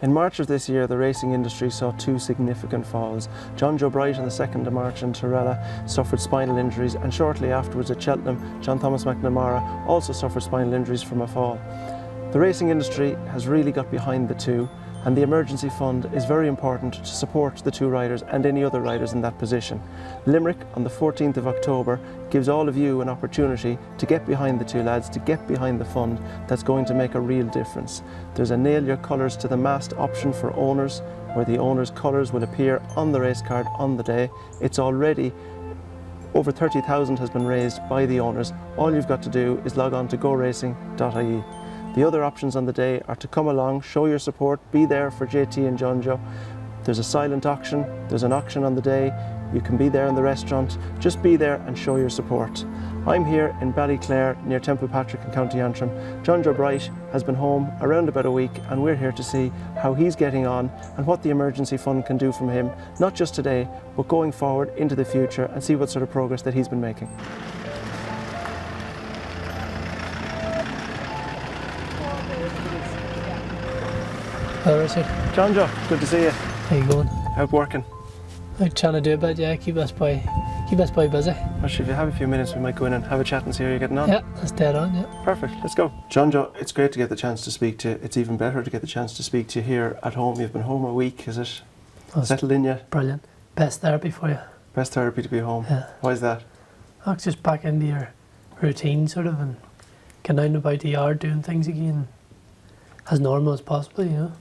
In March of this year, the racing industry saw two significant falls. Jonjo Bright on the 2nd of March in Torella suffered spinal injuries, and shortly afterwards at Cheltenham, John Thomas McNamara also suffered spinal injuries from a fall. The racing industry has really got behind the two, and the emergency fund is very important to support the two riders and any other riders in that position. Limerick on the 14th of October gives all of you an opportunity to get behind the two lads, to get behind the fund that's going to make a real difference. There's a nail your colours to the mast option for owners, where the owners' colours will appear on the race card on the day. It's already over 30,000 has been raised by the owners. All you've got to do is log on to goracing.ie. The other options on the day are to come along, show your support, be there for JT and Jonjo. There's a silent auction, there's an auction on the day, you can be there in the restaurant, just be there and show your support. I'm here in Ballyclare near Templepatrick in County Antrim. Jonjo Bright has been home around about a week, and we're here to see how he's getting on and what the emergency fund can do from him, not just today, but going forward into the future, and see what sort of progress that he's been making. Hello, Richard. Jonjo, good to see you. How you going? Out working? I'm trying to do a bit, yeah, keep us boy busy. Actually, if you have a few minutes, we might go in and have a chat and see how you're getting on. Yeah, that's dead on, yeah. Perfect, let's go. Jonjo, it's great to get the chance to speak to you. It's even better to get the chance to speak to you here at home. You've been home a week, is it? Settled in yet? Brilliant. Best therapy for you. Best therapy to be home? Yeah. Why is that? Oh, it's just back into your routine, sort of, and getting out and about the yard, doing things again as normal as possible, you know.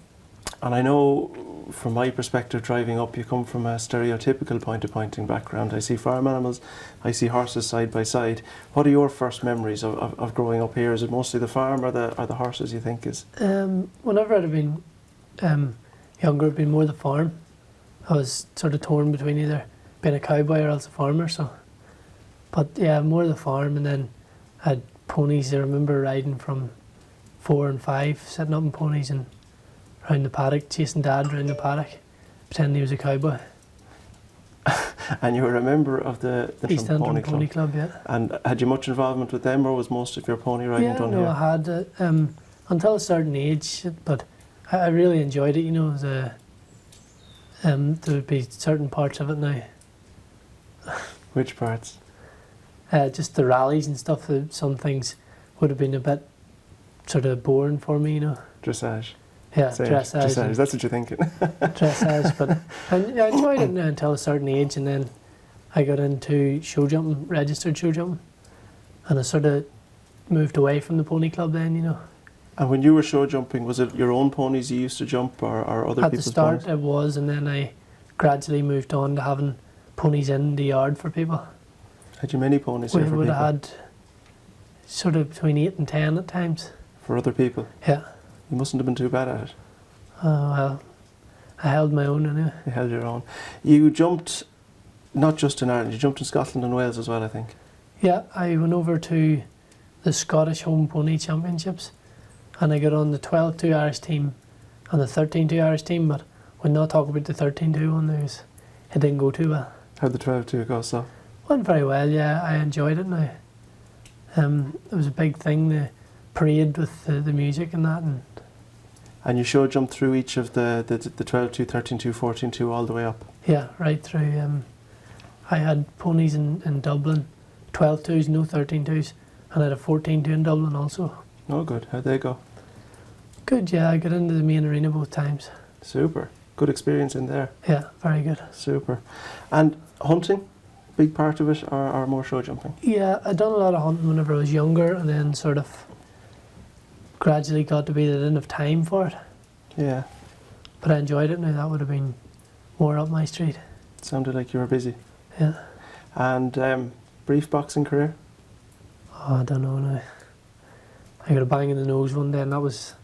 And I know, from my perspective, driving up, you come from a stereotypical point-to-pointing background. I see farm animals, I see horses side by side. What are your first memories of growing up here? Is it mostly the farm or the horses, you think? Whenever I'd have been younger, it'd been more the farm. I was sort of torn between either being a cowboy or else a farmer, so. But yeah, more the farm, and then I had ponies. I remember riding from 4 and 5, setting up on ponies and around the paddock, chasing Dad around the paddock, pretending he was a cowboy. And you were a member of the East Antrim Pony Club, yeah. And had you much involvement with them, or was most of your pony riding done here? Yeah, no, I had until a certain age, but I really enjoyed it, you know. There would be certain parts of it now. Which parts? Just the rallies and stuff. Some things would have been a bit sort of boring for me, you know. Dressage. Yeah, dressage. That's what you're thinking. Dressage, but I enjoyed it until a certain age, and then I got into show jumping, registered show jumping, and I sort of moved away from the pony club then, you know. And when you were show jumping, was it your own ponies you used to jump, or other people's ponies? At the start it was, and then I gradually moved on to having ponies in the yard for people. Had you many ponies here for people? We would have had sort of between 8 and 10 at times. For other people? Yeah. You mustn't have been too bad at it. Oh, well, I held my own anyway. You held your own. You jumped not just in Ireland, you jumped in Scotland and Wales as well, I think. Yeah, I went over to the Scottish Home Pony Championships, and I got on the 12-2 Irish team and the 13-2 Irish team, but we'll not talk about the 13-2 one, it didn't go too well. How'd the 12-2 go, so? Went very well, yeah, I enjoyed it now. It was a big thing, the parade with the music and that. And you show jumped through each of the 12-2, 13-2, 14-2 all the way up? Yeah, right through. I had ponies in Dublin, 12-2s, no 13-2s, and I had a 14-2 in Dublin also. Oh good, how'd they go? Good, yeah, I got into the main arena both times. Super, good experience in there. Yeah, very good. Super. And hunting, big part of it, or more show jumping? Yeah, I'd done a lot of hunting whenever I was younger, and then sort of gradually got to be that I didn't have time for it. Yeah. But I enjoyed it now, that would have been more up my street. It sounded like you were busy. Yeah. And brief boxing career? Oh, I don't know now. I got a bang in the nose one day, and that was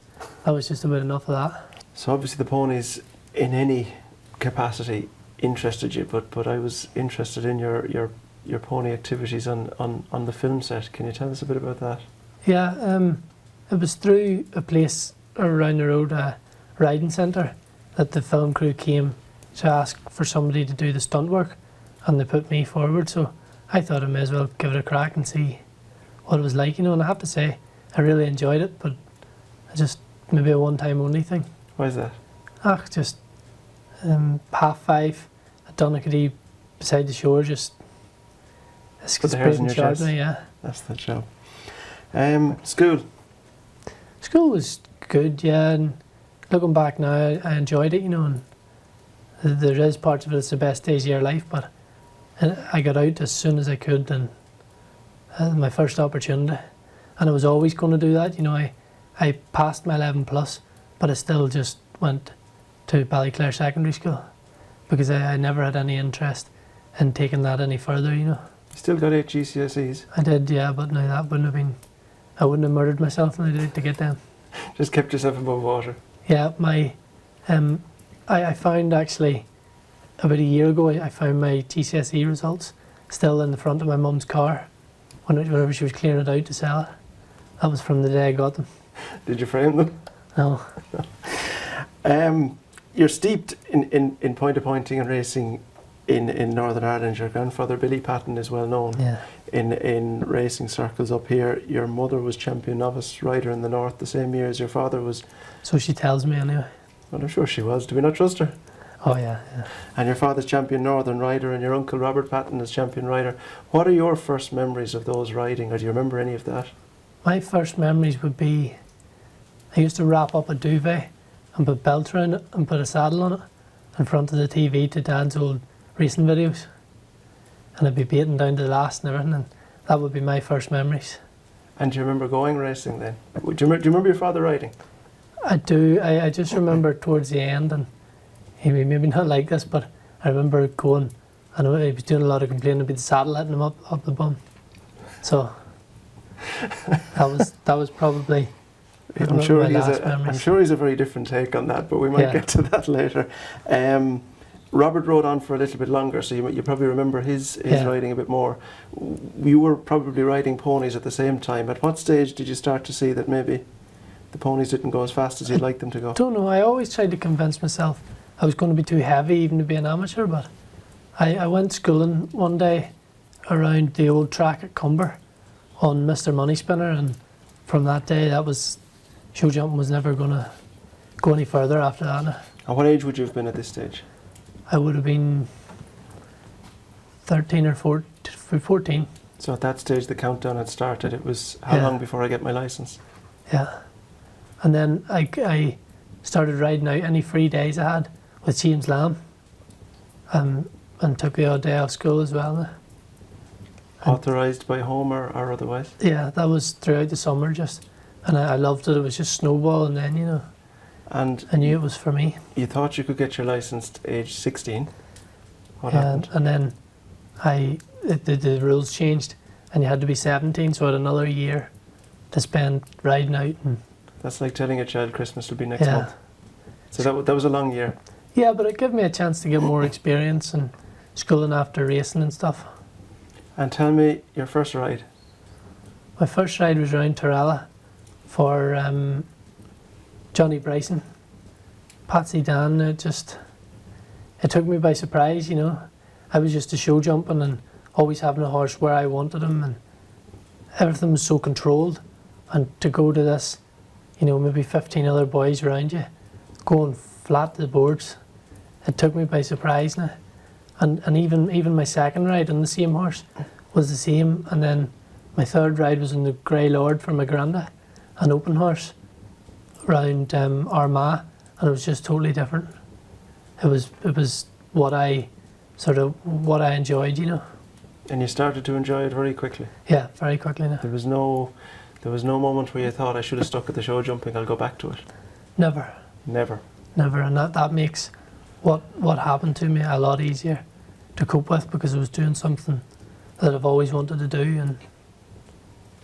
just about enough of that. So obviously the ponies in any capacity interested you, but I was interested in your pony activities on the film set. Can you tell us a bit about that? Yeah, it was through a place around the road, a riding centre, that the film crew came to ask for somebody to do the stunt work, and they put me forward, so I thought I may as well give it a crack and see what it was like, you know, and I have to say I really enjoyed it, but I just maybe a one-time only thing. Why is that? Just 5:30 at Donaghadee beside the shore, just Put the hairs in your chest. me, yeah. That's the job. School. School was good, yeah, and looking back now, I enjoyed it, and there is parts of it, it's the best days of your life, but I got out as soon as I could, and my first opportunity, and I was always going to do that, I passed my 11 plus, but I still just went to Ballyclare Secondary School, because I never had any interest in taking that any further, You still got 8 GCSEs? I did, yeah, but now that wouldn't have been, I wouldn't have murdered myself now to get them. Just kept yourself above water? Yeah, I found actually, about a year ago, I found my GCSE results still in the front of my mum's car whenever she was clearing it out to sell it. That was from the day I got them. Did you frame them? No. You're steeped in point-to-pointing and racing in Northern Ireland. Your grandfather Billy Patton is well known in racing circles up here. Your mother was champion novice rider in the north the same year as your father was. So she tells me anyway. Well, I'm sure she was. Do we not trust her? Oh yeah. And your father's champion northern rider, and your uncle Robert Patton is champion rider. What are your first memories of those riding, or do you remember any of that? My first memories would be, I used to wrap up a duvet and put belts around it and put a saddle on it in front of the TV to Dad's old racing videos, and I'd be beaten down to the last and everything, and that would be my first memories. And do you remember going racing then? Do you remember your father riding? I do. I just remember towards the end, and he maybe not like this, but I remember going, and he was doing a lot of complaining about the saddle hitting him up the bum. So that was probably I'm sure he's a very different take on that, but we might get to that later. Robert rode on for a little bit longer, so you probably remember his riding a bit more. You were probably riding ponies at the same time. At what stage did you start to see that maybe the ponies didn't go as fast as you'd like them to go? I don't know. I always tried to convince myself I was going to be too heavy even to be an amateur, but I went schooling one day around the old track at Cumber on Mr. Money Spinner, and from that day show jumping was never going to go any further after that. And what age would you have been at this stage? I would have been 13 or 14. So at that stage the countdown had started. It was how long before I get my licence? Yeah. And then I started riding out any free days I had with James Lamb, and took the odd day off school as well. Authorised by home or otherwise? Yeah, that was throughout the summer and I loved it. It was just snowball, and then, and I knew it was for me. You thought you could get your licence at age 16. What happened? And then the rules changed, and you had to be 17, so I had another year to spend riding out. And that's like telling a child Christmas will be next month. So that was a long year. Yeah, but it gave me a chance to get more experience and schooling after racing and stuff. And tell me your first ride. My first ride was around Torella for Johnny Bryson, Patsy Dan. It took me by surprise, I was used to show jumping and always having a horse where I wanted him, and everything was so controlled. And to go to this, maybe 15 other boys around you, going flat to the boards, it took me by surprise now. And even my second ride on the same horse was the same, and then my third ride was in the Grey Lord for my granda, an open horse round Armagh, and it was just totally different. It was what I enjoyed, And you started to enjoy it very quickly. Yeah, very quickly now. There was no moment where you thought I should have stuck at the show jumping. I'll go back to it. Never, and that makes what happened to me a lot easier to cope with, because I was doing something that I've always wanted to do. And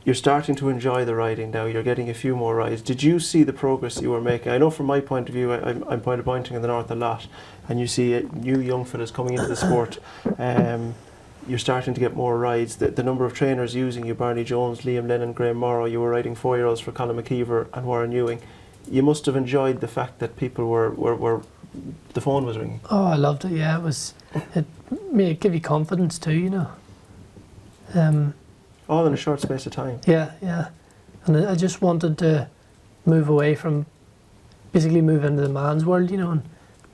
you're starting to enjoy the riding now. You're getting a few more rides. Did you see the progress you were making? I know from my point of view, I'm point-to-pointing in the north a lot, and you see new young fellas coming into the sport. You're starting to get more rides. The number of trainers using you, Barney Jones, Liam Lennon, Graham Morrow, you were riding 4-year-olds for Colin McKeever and Warren Ewing. You must have enjoyed the fact that people were the phone was ringing. Oh, I loved it, yeah. It gave you confidence too, All in a short space of time. Yeah. And I just wanted to move away from basically move into the man's world, you know, and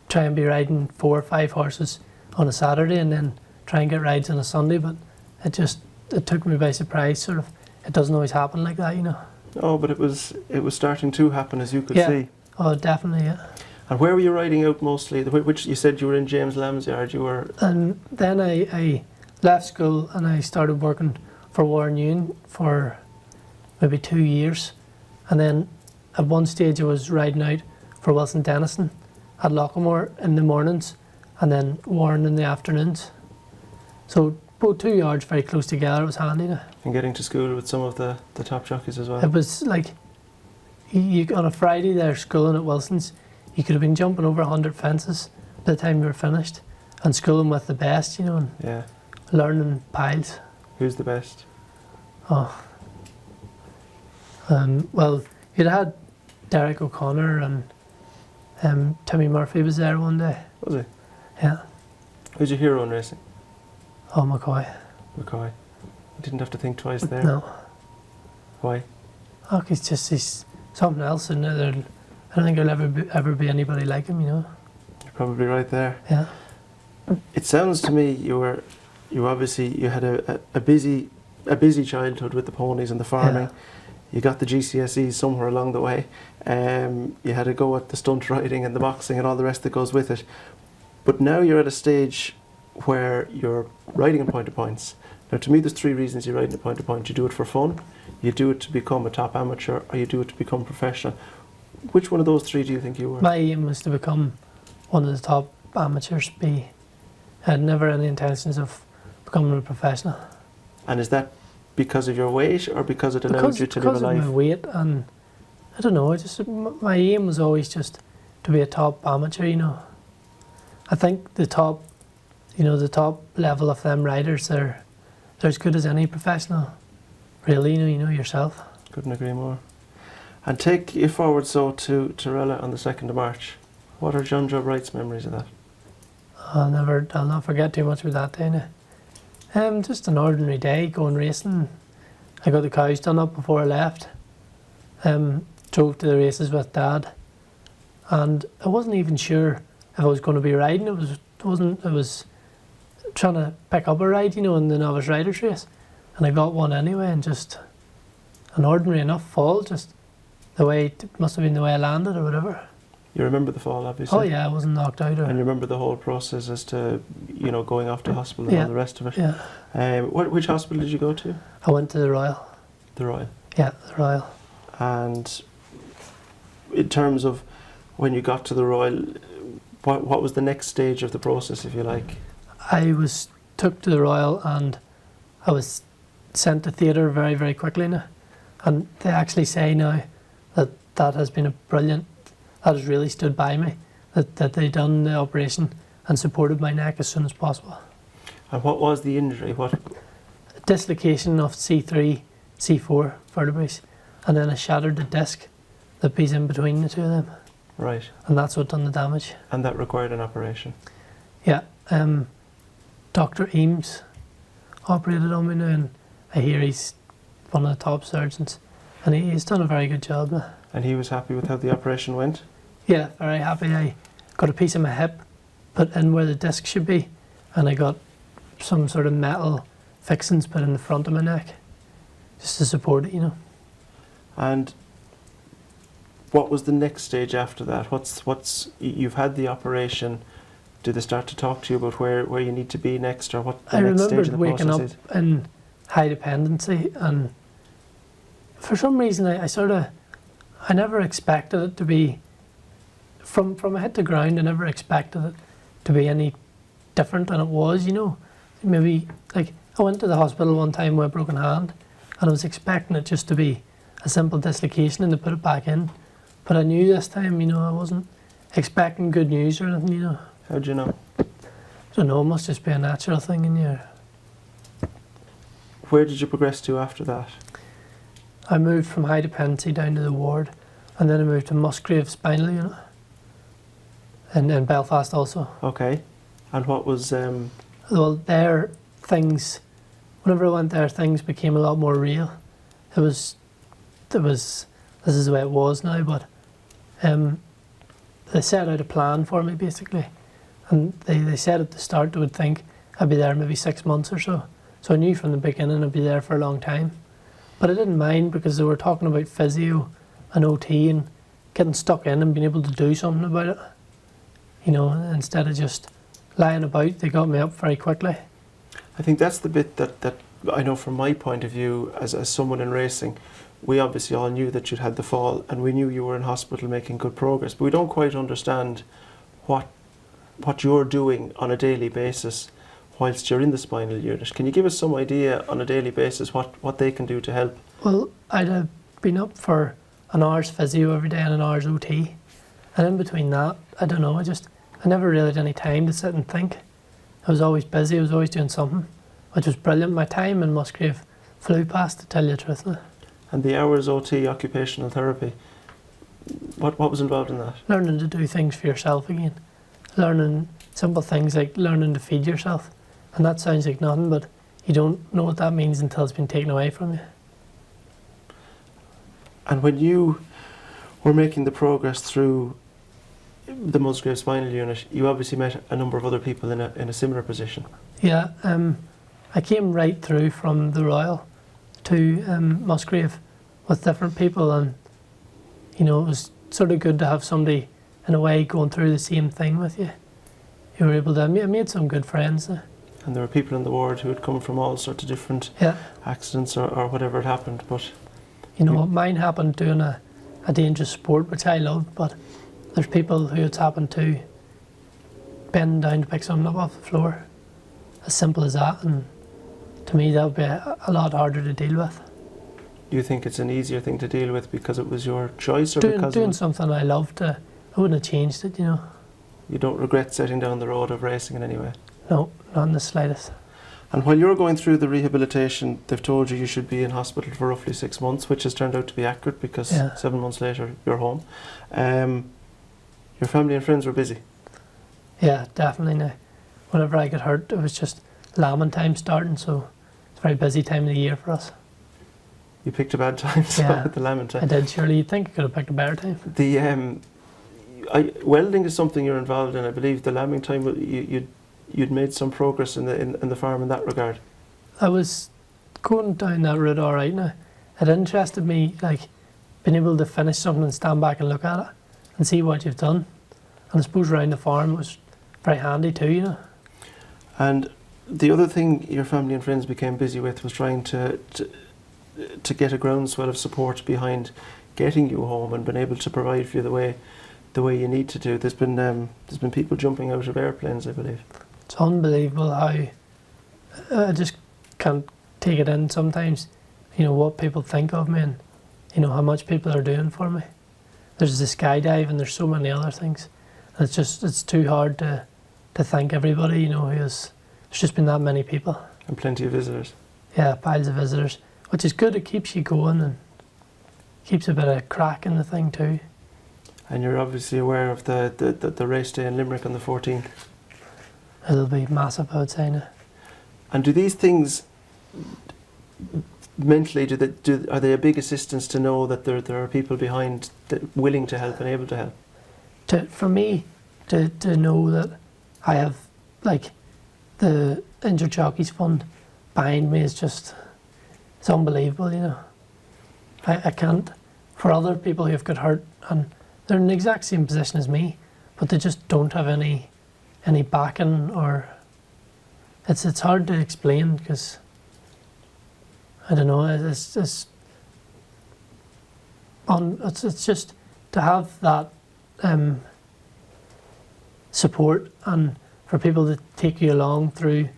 try and be riding 4 or 5 horses on a Saturday and then try and get rides on a Sunday. But it took me by surprise, sort of. It doesn't always happen like that, you know. Oh, but it was starting to happen, as you could Yeah. see. Oh, definitely, yeah. And where were you riding out mostly? Which you said you were in James Lamb's yard. You were. And then I left school and I started working for Warren Ewan for maybe 2 years. And then at one stage I was riding out for Wilson Dennison at Lockhamore in the mornings and then Warren in the afternoons. So both 2 yards very close together. It was handy now. And getting to school with some of the top jockeys as well. It was like, you on a Friday there schooling at Wilson's, you could have been jumping over 100 fences by the time you were finished and schooling with the best, you know, and Yeah. learning piles. Who's the best? Oh. Well, you'd had Derek O'Connor and Timmy Murphy was there one day. Was he? Yeah. Who's your hero in racing? Oh, McCoy. McCoy. You didn't have to think twice there. No. Why? Oh, he's something else in there. I don't think there'll ever be anybody like him, you know. You're probably right there. Yeah. It sounds to me you had a busy childhood with the ponies and the farming. Yeah. You got the GCSEs somewhere along the way. You had a go at the stunt riding and the boxing and all the rest that goes with it. But now you're at a stage where you're riding in point-to-points. Now, to me, there's 3 reasons you ride in a point-to-point. You do it for fun, you do it to become a top amateur, or you do it to become professional. Which one of those 3 do you think you were? My aim was to become one of the top amateurs. I had never any intentions of becoming a professional. And is that because of your weight or because it allowed you to live a Because life? of my weight, and I don't know, my aim was always just to be a top amateur, you know. I think the top level of them riders, they're as good as any professional, really, you know yourself. Couldn't agree more. And take you forward to Torella on the 2nd of March. What are Jonjo Bright's memories of that? I'll not forget too much about that day now. Just an ordinary day, going racing. I got the cows done up before I left. Drove to the races with Dad, and I wasn't even sure if I was going to be riding. I was trying to pick up a ride, you know, in the novice riders race, and I got one anyway, and just an ordinary enough fall, just it must have been the way I landed or whatever. You remember the fall, obviously. Oh yeah, I wasn't knocked out. And you remember the whole process as to, you know, going off to hospital and Yeah. all the rest of it. Yeah. Which hospital did you go to? I went to the Royal. The Royal. Yeah, the Royal. And in terms of when you got to the Royal, what was the next stage of the process, if you like? I was took to the Royal and I was sent to theatre very, very quickly now. And they actually say now that has been that has really stood by me, that they done the operation and supported my neck as soon as possible. And what was the injury? Dislocation of C3, C4 vertebrae, and then I shattered the disc that bees in between the 2 of them. Right. And that's what done the damage. And that required an operation? Yeah. Dr. Eames operated on me now, and I hear he's one of the top surgeons, and he's done a very good job now. And he was happy with how the operation went? Yeah, very happy. I got a piece of my hip put in where the disc should be, and I got some sort of metal fixings put in the front of my neck just to support it, you know. And what was the next stage after that? You've had the operation. Did they start to talk to you about where you need to be next, or what the next stage of the process is? I remembered waking up in high dependency, and for some reason I never expected it to be, from my head to ground, I never expected it to be any different than it was, you know. Maybe, like, I went to the hospital one time with a broken hand, and I was expecting it just to be a simple dislocation and to put it back in. But I knew this time, you know, I wasn't expecting good news or anything, you know. How'd you know? I don't know, it must just be a natural thing in you. Where did you progress to after that? I moved from high dependency down to the ward, and then I moved to Musgrave Spinal unit, and in Belfast also. Okay. And what was... Well, whenever I went there, things became a lot more real. This is the way it was now, but they set out a plan for me basically, and they said at the start they would think I'd be there maybe 6 months or so. So I knew from the beginning I'd be there for a long time. But I didn't mind because they were talking about physio and OT and getting stuck in and being able to do something about it. You know, instead of just lying about, they got me up very quickly. I think that's the bit that I know from my point of view as someone in racing. We obviously all knew that you'd had the fall and we knew you were in hospital making good progress, but we don't quite understand what you're doing on a daily basis whilst you're in the spinal unit. Can you give us some idea on a daily basis what they can do to help? Well, I'd have been up for an hour's physio every day and an hour's OT. And in between that, I don't know, I never really had any time to sit and think. I was always busy, I was always doing something, which was brilliant. My time in Musgrave flew past, to tell you the truth. And the hours OT, occupational therapy, what was involved in that? Learning to do things for yourself again. Learning simple things like learning to feed yourself. And that sounds like nothing, but you don't know what that means until it's been taken away from you. And when you were making the progress through the Musgrave Spinal Unit, you obviously met a number of other people in a similar position. Yeah, I came right through from the Royal to Musgrave with different people, and you know, it was sort of good to have somebody in a way going through the same thing with you. You were able to, I made some good friends there. And there were people in the ward who had come from all sorts of different accidents or whatever had happened, but... You know, mine happened doing a dangerous sport, which I loved, but there's people who it's happened to bending down to pick something up off the floor. As simple as that, and to me that would be a lot harder to deal with. Do you think it's an easier thing to deal with because it was your choice, or because doing something I loved, I wouldn't have changed it, you know. You don't regret setting down the road of racing in any way? No, not in the slightest. And while you're going through the rehabilitation, they've told you should be in hospital for roughly 6 months, which has turned out to be accurate because 7 months later you're home. Your family and friends were busy? Yeah, definitely. Now, whenever I got hurt, it was just lambing time starting, so it's a very busy time of the year for us. You picked a bad time, at the lambing time. I did, surely. You'd think I could have picked a better time. The welding is something you're involved in. I believe the lambing time you'd made some progress in the farm in that regard. I was going down that route all right now. It interested me, like being able to finish something and stand back and look at it and see what you've done. And I suppose around the farm it was very handy too, you know. And the other thing your family and friends became busy with was trying to get a groundswell of support behind getting you home and being able to provide for you the way you need to do. There's been people jumping out of airplanes, I believe. It's unbelievable how I just can't take it in sometimes, you know, what people think of me and, you know, how much people are doing for me. There's the skydive and there's so many other things. And it's too hard to thank everybody, you know, there's just been that many people. And plenty of visitors. Yeah, piles of visitors, which is good. It keeps you going and keeps a bit of crack in the thing too. And you're obviously aware of the race day in Limerick on the 14th. It'll be massive, I would say now. And do these things mentally are they a big assistance to know that there are people behind that willing to help and able to help? For me, to know that I have like the Injured Jockeys Fund behind me is just, it's unbelievable, you know. I can't, for other people who have got hurt and they're in the exact same position as me, but they just don't have any backing, or it's hard to explain because I don't know. It's just to have that support and for people to take you along through,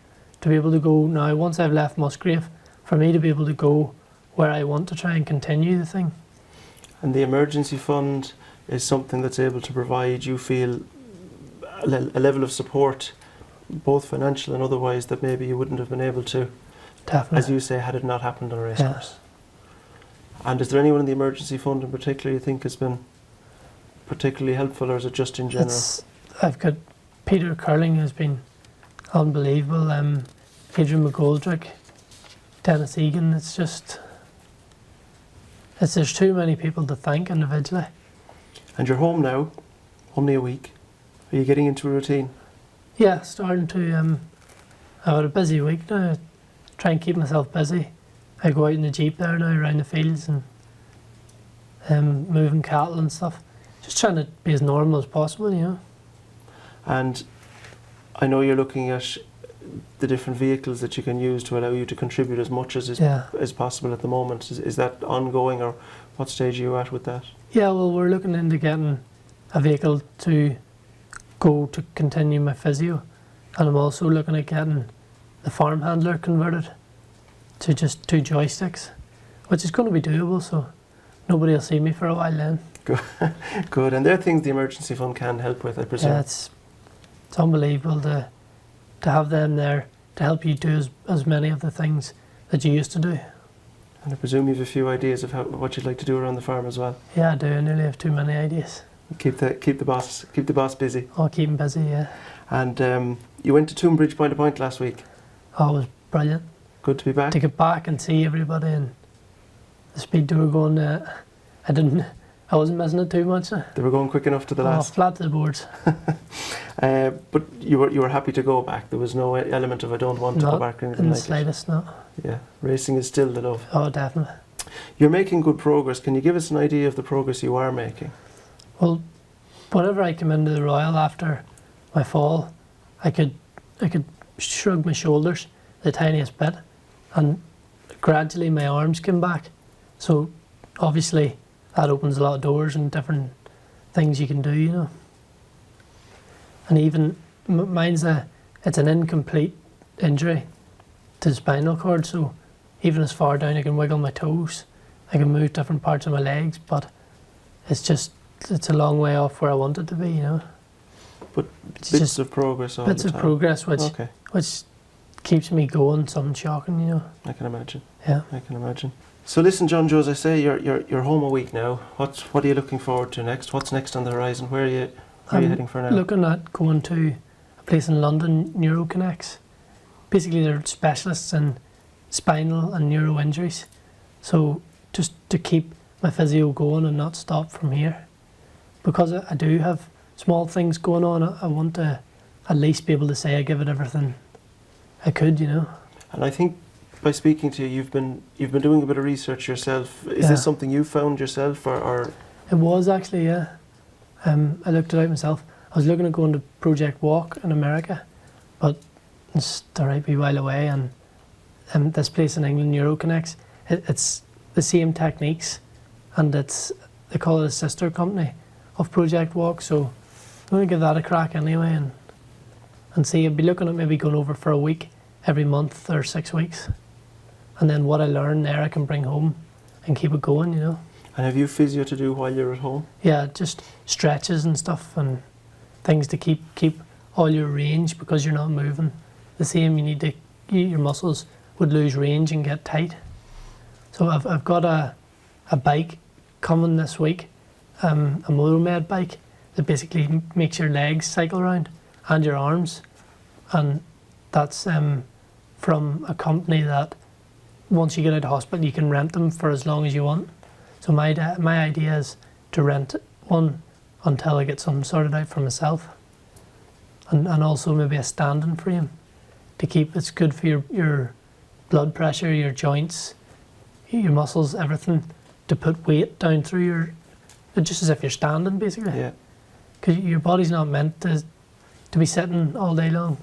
to be able to go now. Once I've left Musgrave, for me to be able to go where I want to try and continue the thing. And the emergency fund is something that's able to provide, you feel, a level of support, both financial and otherwise, that maybe you wouldn't have been able to, definitely, as you say, had it not happened on a racecourse. Yeah. And is there anyone in the emergency fund in particular you think has been particularly helpful, or is it just in general? I've got Peter Curling, who's been unbelievable, Adrian McGoldrick, Dennis Egan. There's too many people to thank individually. And you're home now. Only a week. Are you getting into a routine? Yeah, starting to. I've had a busy week now. Try and keep myself busy. I go out in the Jeep there now around the fields and moving cattle and stuff. Just trying to be as normal as possible, you know. And I know you're looking at the different vehicles that you can use to allow you to contribute as much as possible at the moment. Is that ongoing, or what stage are you at with that? Yeah, well, we're looking into getting a vehicle to go to continue my physio, and I'm also looking at getting the farm handler converted to just 2 joysticks, which is going to be doable, so nobody will see me for a while then. Good. And there are things the emergency fund can help with, I presume. Yeah, it's unbelievable to have them there to help you do as many of the things that you used to do. And I presume you have a few ideas of what you'd like to do around the farm as well. Yeah, I do. I nearly have too many ideas. Keep the boss busy. Oh, keep him busy, yeah. And you went to Toonbridge Point to Point last week. Oh, it was brilliant. Good to be back. To get back and see everybody and the speed they were going. I wasn't missing it too much. They were going quick enough to the last. Flat to the boards. But you were happy to go back. There was no element of I don't want to go back or anything in like the slightest, no. Yeah, racing is still the love. Oh, definitely. You're making good progress. Can you give us an idea of the progress you are making? Well, whenever I came into the Royal after my fall, I could shrug my shoulders the tiniest bit, and gradually my arms came back. So obviously that opens a lot of doors and different things you can do, you know. And even mine's it's an incomplete injury to the spinal cord, so even as far down I can wiggle my toes, I can move different parts of my legs, but it's a long way off where I want it to be, you know. But bits of progress all the time. Bits of progress which keeps me going, something shocking, you know. I can imagine. Yeah. I can imagine. So listen, Jonjo, as I say, you're home a week now. What are you looking forward to next? What's next on the horizon? Where are you heading for now? Looking at going to a place in London, NeuroConnects. Basically, they're specialists in spinal and neuro injuries. So just to keep my physio going and not stop from here. Because I do have small things going on, I want to at least be able to say I give it everything I could, you know. And I think by speaking to you, you've been doing a bit of research yourself. Is this something you found yourself, or? It was actually, yeah. I looked it out myself. I was looking at going to Project Walk in America, but it's the right wee while away. And this place in England, NeuroConnects, it's the same techniques, and they call it a sister company of Project Walk. So I'm going to give that a crack anyway, and see. I'd be looking at maybe going over for a week every month or 6 weeks. And then what I learn there I can bring home and keep it going, you know. And have you physio to do while you're at home? Yeah, just stretches and stuff and things to keep all your range, because you're not moving the same. You need to, your muscles would lose range and get tight. So I've got a bike coming this week, a Motormed bike that basically makes your legs cycle around and your arms, and that's from a company that once you get out of hospital you can rent them for as long as you want. So my idea is to rent one until I get something sorted out for myself, and also maybe a standing frame to keep. It's good for your blood pressure, your joints, your muscles, everything, to put weight down through your, just as if you're standing basically. Yeah. Because your body's not meant to be sitting all day long,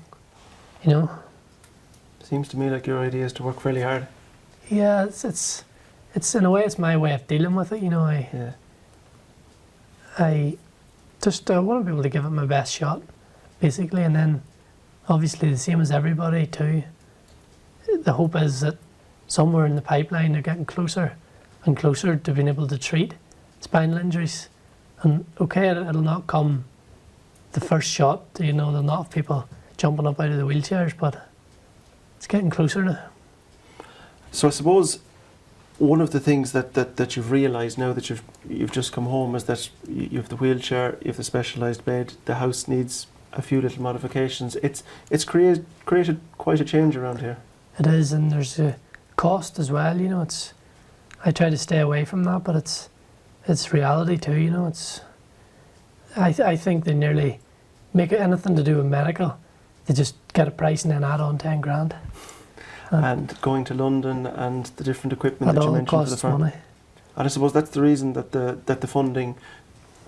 you know. Seems to me like your idea is to work fairly hard. Yeah, it's in a way it's my way of dealing with it, you know. I just want to be able to give it my best shot, basically, and then obviously the same as everybody too. The hope is that somewhere in the pipeline they're getting closer and closer to being able to treat spinal injuries. And okay, it'll not come the first shot, you know, there'll not have people jumping up out of the wheelchairs, but it's getting closer now. So I suppose one of the things that you've realised now that you've just come home is that you have the wheelchair, you have the specialised bed, the house needs a few little modifications. It's created quite a change around here. It is, and there's a cost as well, you know. I try to stay away from that, but it's reality too, you know. I think they nearly make it anything to do with medical. They just get a price and then add on 10 grand. And going to London and the different equipment that you all mentioned for the costs farm. money. And I suppose that's the reason that the funding,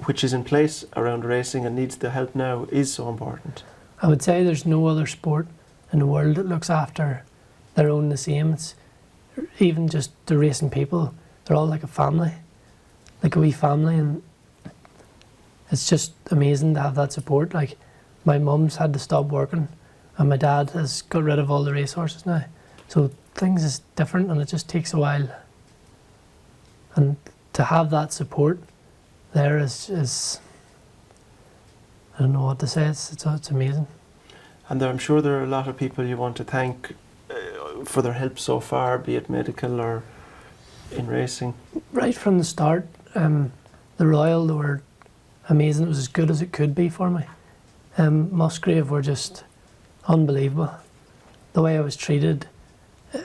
which is in place around racing and needs the help now, is so important. I would say there's no other sport in the world that looks after their own the same. It's even just the racing people, they're all like a family, like a wee family, and it's just amazing to have that support. Like, my mum's had to stop working and my dad has got rid of all the racehorses now. So things is different and it just takes a while. And to have that support there is I don't know what to say, it's amazing. And I'm sure there are a lot of people you want to thank for their help so far, be it medical or in racing. Right from the start, the Royal, they were amazing. It was as good as it could be for me. Musgrave were just unbelievable. The way I was treated,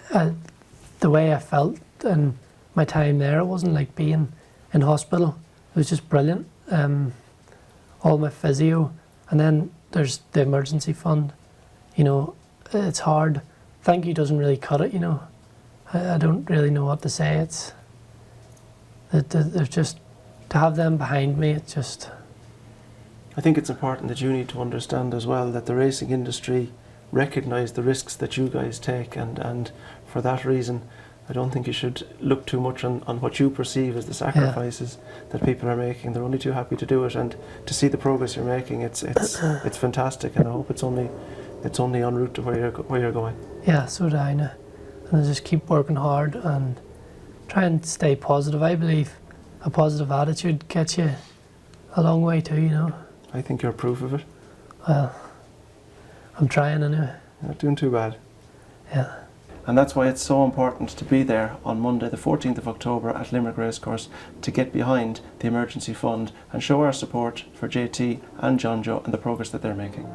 the way I felt, and my time there, it wasn't like being in hospital. It was just brilliant. All my physio, and then there's the emergency fund. You know, it's hard. Thank you doesn't really cut it. You know, I don't really know what to say. There's just, to have them behind me. It's just. I think it's important that you need to understand as well that the racing industry recognise the risks that you guys take, and for that reason, I don't think you should look too much on what you perceive as the sacrifices that people are making. They're only too happy to do it, and to see the progress you're making, it's fantastic, and I hope it's only en route to where you're going. Yeah, so do I now. And I just keep working hard and try and stay positive. I believe a positive attitude gets you a long way too, you know. I think you're proof of it. Well, I'm trying anyway. You're not doing too bad. Yeah. And that's why it's so important to be there on Monday the 14th of October at Limerick Racecourse to get behind the emergency fund and show our support for JT and Jonjo and the progress that they're making.